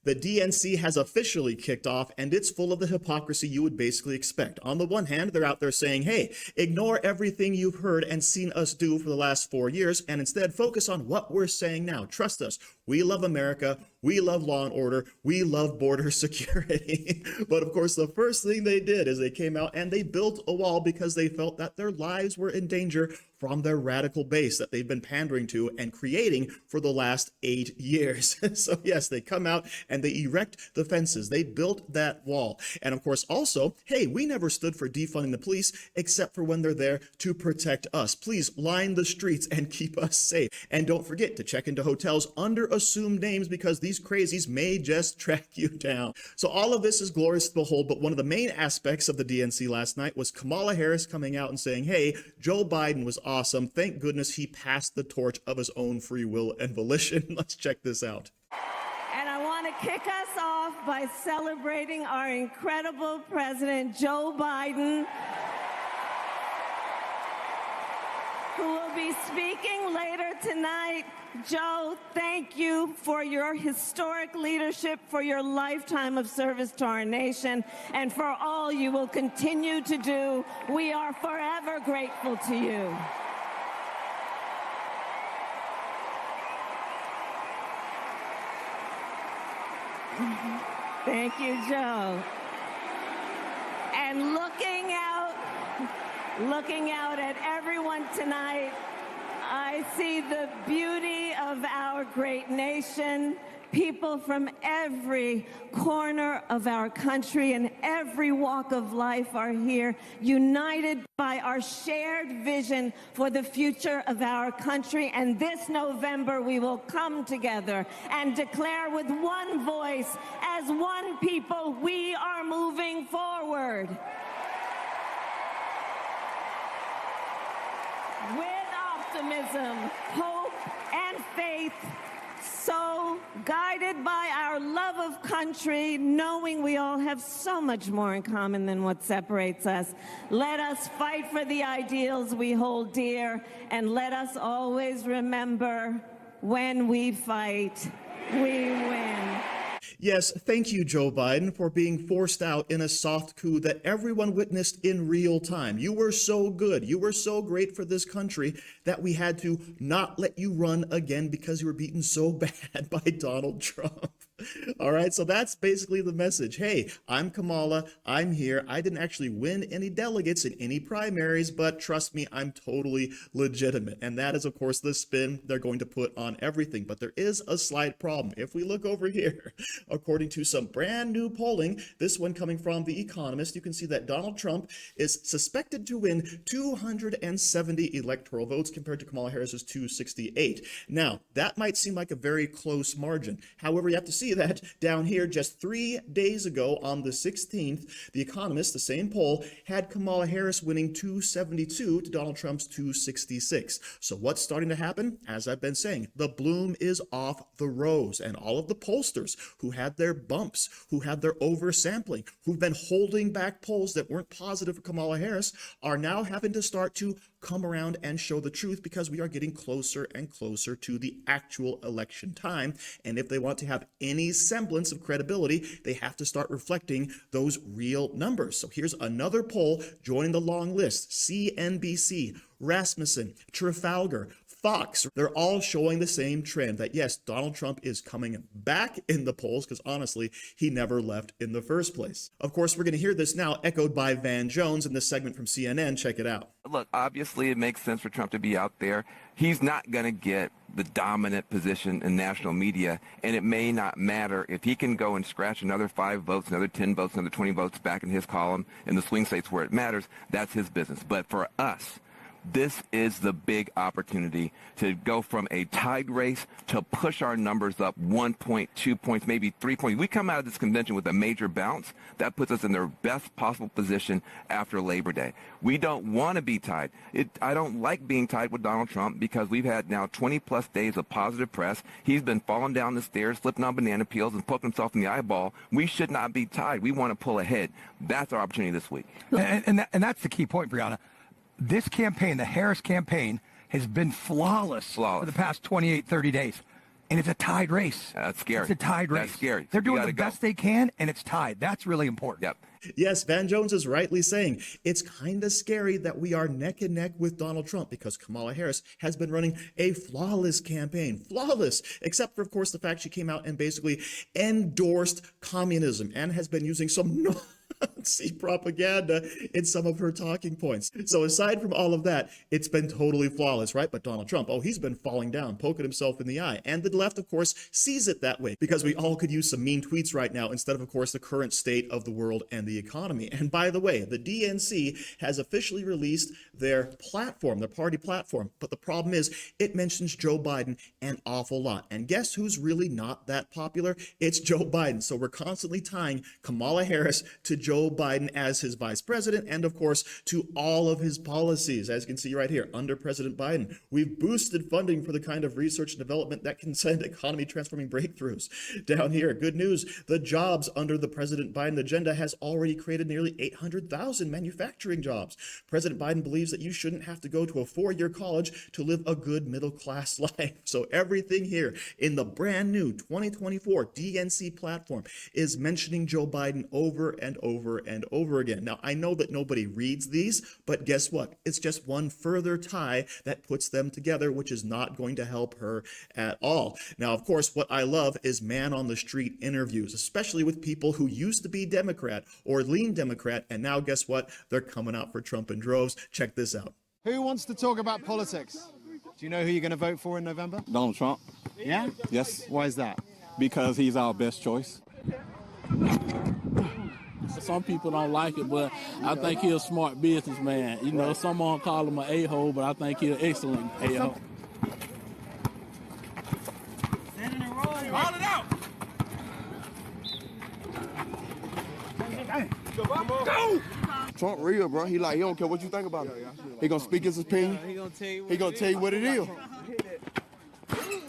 The DNC has officially kicked off, and it's full of the hypocrisy you would basically expect. On the one hand, they're out there saying, hey, ignore everything you've heard and seen us do for the last 4 years, and instead focus on what we're saying now. Trust us. We love America. We love law and order. We love border security. But of course, the first thing they did is they came out and they built a wall because they felt that their lives were in danger from their radical base that they've been pandering to and creating for the last 8 years. So yes, they come out and they erect the fences. They built that wall. And of course, also, hey, we never stood for defunding the police except for when they're there to protect us. Please line the streets and keep us safe. And don't forget to check into hotels under assumed names because these crazies may just track you down. So all of this is glorious to behold, but one of the main aspects of the DNC last night was Kamala Harris coming out and saying, hey, Joe Biden was awesome. Thank goodness he passed the torch of his own free will and volition. Let's check this out. And I want to kick us off by celebrating our incredible President Joe Biden, who will be speaking later tonight. Joe, thank you for your historic leadership, for your lifetime of service to our nation, and for all you will continue to do. We are forever grateful to you. Thank you, Joe. And looking out at everyone tonight, I see the beauty of our great nation. People from every corner of our country and every walk of life are here, united by our shared vision for the future of our country. And this November, we will come together and declare with one voice, as one people, we are moving forward. With optimism, hope, and faith, so guided by our love of country, knowing we all have so much more in common than what separates us, let us fight for the ideals we hold dear, and let us always remember, when we fight, we win. Yes, thank you, Joe Biden, for being forced out in a soft coup that everyone witnessed in real time. You were so good. You were so great for this country that we had to not let you run again because you were beaten so bad by Donald Trump. All right, so that's basically the message. Hey, I'm Kamala. I'm here. I didn't actually win any delegates in any primaries, but trust me, I'm totally legitimate. And that is, of course, the spin they're going to put on everything. But there is a slight problem. If we look over here, according to some brand new polling, this one coming from The Economist, you can see that Donald Trump is suspected to win 270 electoral votes compared to Kamala Harris's 268. Now, that might seem like a very close margin. However, you have to see that down here just 3 days ago on the 16th, The Economist, the same poll, had Kamala Harris winning 272 to Donald Trump's 266. So what's starting to happen? As I've been saying, the bloom is off the rose, and all of the pollsters who had their bumps, who had their oversampling, who've been holding back polls that weren't positive for Kamala Harris, are now having to start to come around and show the truth because we are getting closer and closer to the actual election time. And if they want to have any semblance of credibility, they have to start reflecting those real numbers. So here's another poll joining the long list. CNBC, Rasmussen, Trafalgar, Fox, they're all showing the same trend that yes, Donald Trump is coming back in the polls because honestly, he never left in the first place. Of course, we're going to hear this now echoed by Van Jones in this segment from CNN. Check it out. Look, obviously it makes sense for Trump to be out there. He's not going to get the dominant position in national media, and it may not matter if he can go and scratch another 5 votes, another 10 votes, another 20 votes back in his column in the swing states where it matters. That's his business. But for us, this is the big opportunity to go from a tied race to push our numbers up 1 point, 2 points, maybe 3 points. We come out of this convention with a major bounce. That puts us in the best possible position after Labor Day. We don't want to be tied. I don't like being tied with Donald Trump because we've had now 20-plus days of positive press. He's been falling down the stairs, slipping on banana peels, and poking himself in the eyeball. We should not be tied. We want to pull ahead. That's our opportunity this week. And that's the key point, Brianna. This campaign, the Harris campaign, has been flawless for the past 28, 30 days. And it's a tied race. That's scary. It's a tied race. That's scary. They're You doing gotta the go. best they can, and it's tied. That's really important. Yep. Yes, Van Jones is rightly saying it's kind of scary that we are neck and neck with Donald Trump because Kamala Harris has been running a flawless campaign. Flawless, except for, of course, the fact she came out and basically endorsed communism and has been using some Nazi propaganda in some of her talking points. So aside from all of that, it's been totally flawless, right? But Donald Trump, he's been falling down, poking himself in the eye. And the left, of course, sees it that way because we all could use some mean tweets right now instead of course, the current state of the world and the economy. And by the way, the DNC has officially released their platform, their party platform. But the problem is it mentions Joe Biden an awful lot. And guess who's really not that popular? It's Joe Biden. So we're constantly tying Kamala Harris to Joe Biden as his vice president and, of course, to all of his policies. As you can see right here, under President Biden, we've boosted funding for the kind of research and development that can send economy transforming breakthroughs. Down here, good news, the jobs under the President Biden agenda has already created nearly 800,000 manufacturing jobs. President Biden believes that you shouldn't have to go to a 4-year college to live a good middle-class life. So everything here in the brand new 2024 DNC platform is mentioning Joe Biden over and over and over again. Now, I know that nobody reads these, but guess what? It's just one further tie that puts them together, which is not going to help her at all. Now, of course, what I love is man on the street interviews, especially with people who used to be Democrat or lean Democrat, and now guess what? They're coming out for Trump in droves. Check this out. Who wants to talk about politics? Do you know who you're going to vote for in November? Donald Trump. Yeah? Yes. Why is that? Because he's our best choice. Some people don't like it, but I think he's a smart businessman. You know, someone call him an a-hole, but I think he's an excellent a-hole. Call it out! Go! Trump real, bro. He don't care what you think about him. He gonna speak his opinion. He gonna tell you what it is.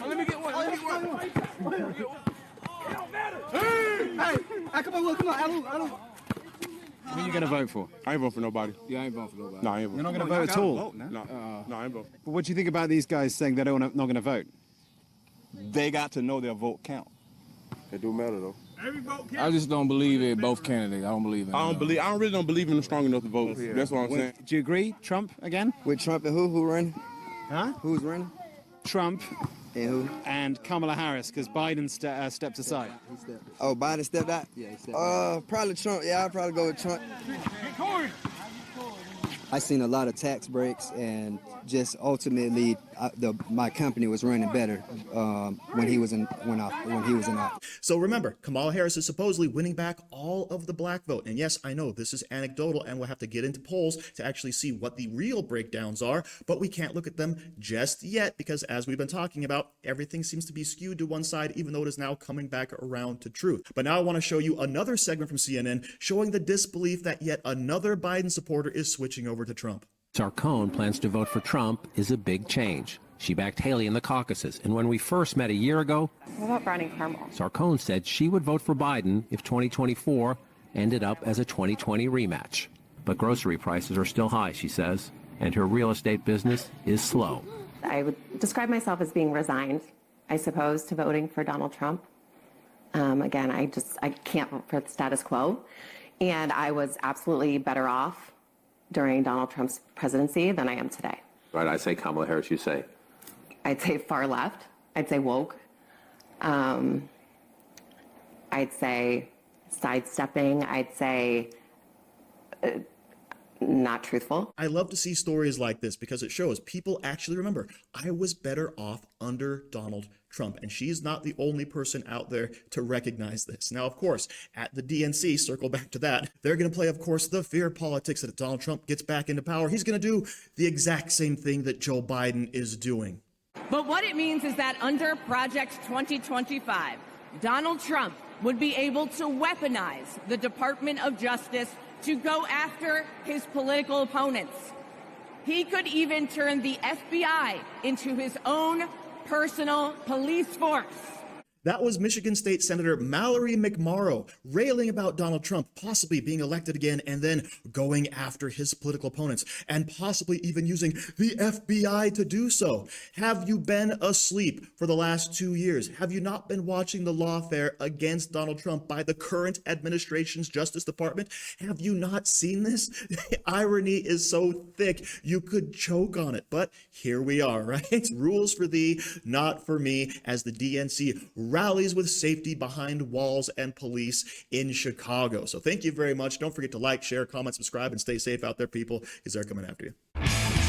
Let me get one. Hey, come on, I don't. Who are you going to vote for? I ain't voting for nobody. You ain't voting for nobody. No, I ain't voting. You're not going to vote at all? No, I ain't voting. But what do you think about these guys saying they're not going to vote? They got to know their vote count. It do matter though. I just don't believe in both candidates. I don't believe in I really don't believe in them strong enough to vote. That's what I'm saying. Do you agree? Trump again? With Trump and who running? Huh? Who's running? Trump And who? and Kamala Harris, because Biden stepped aside. Oh, Biden stepped out? Yeah, he stepped out. Probably Trump. Yeah, I'll probably go with Trump. I seen a lot of tax breaks, and just ultimately, my company was running better when he was in office. So remember, Kamala Harris is supposedly winning back all of the black vote. And yes, I know this is anecdotal and we'll have to get into polls to actually see what the real breakdowns are, but we can't look at them just yet because as we've been talking about, everything seems to be skewed to one side, even though it is now coming back around to truth. But now I want to show you another segment from CNN showing the disbelief that yet another Biden supporter is switching over to Trump. Sarcone plans to vote for Trump is a big change. She backed Haley in the caucuses, and when we first met a year ago, what about Browning Carmel? Sarcone said she would vote for Biden if 2024 ended up as a 2020 rematch. But grocery prices are still high, she says, and her real estate business is slow. I would describe myself as being resigned, I suppose, to voting for Donald Trump. Again, I can't vote for the status quo, and I was absolutely better off during Donald Trump's presidency than I am today. Right, I say Kamala Harris, you say? I'd say far left. I'd say woke. I'd say sidestepping. I'd say not truthful. I love to see stories like this because it shows people actually remember, I was better off under Donald Trump. And she's not the only person out there to recognize this. Now, of course, at the DNC, circle back to that, they're going to play, of course, the fear politics that if Donald Trump gets back into power, he's going to do the exact same thing that Joe Biden is doing. But what it means is that under Project 2025, Donald Trump would be able to weaponize the Department of Justice to go after his political opponents. He could even turn the FBI into his own personal police force. That was Michigan State Senator Mallory McMorrow railing about Donald Trump possibly being elected again and then going after his political opponents and possibly even using the FBI to do so. Have you been asleep for the last 2 years? Have you not been watching the lawfare against Donald Trump by the current administration's Justice Department? Have you not seen this? The irony is so thick you could choke on it, but here we are, right? Rules for thee, not for me, as the DNC rallies with safety behind walls and police in Chicago. So thank you very much. Don't forget to like, share, comment, subscribe, and stay safe out there, people, because they're coming after you.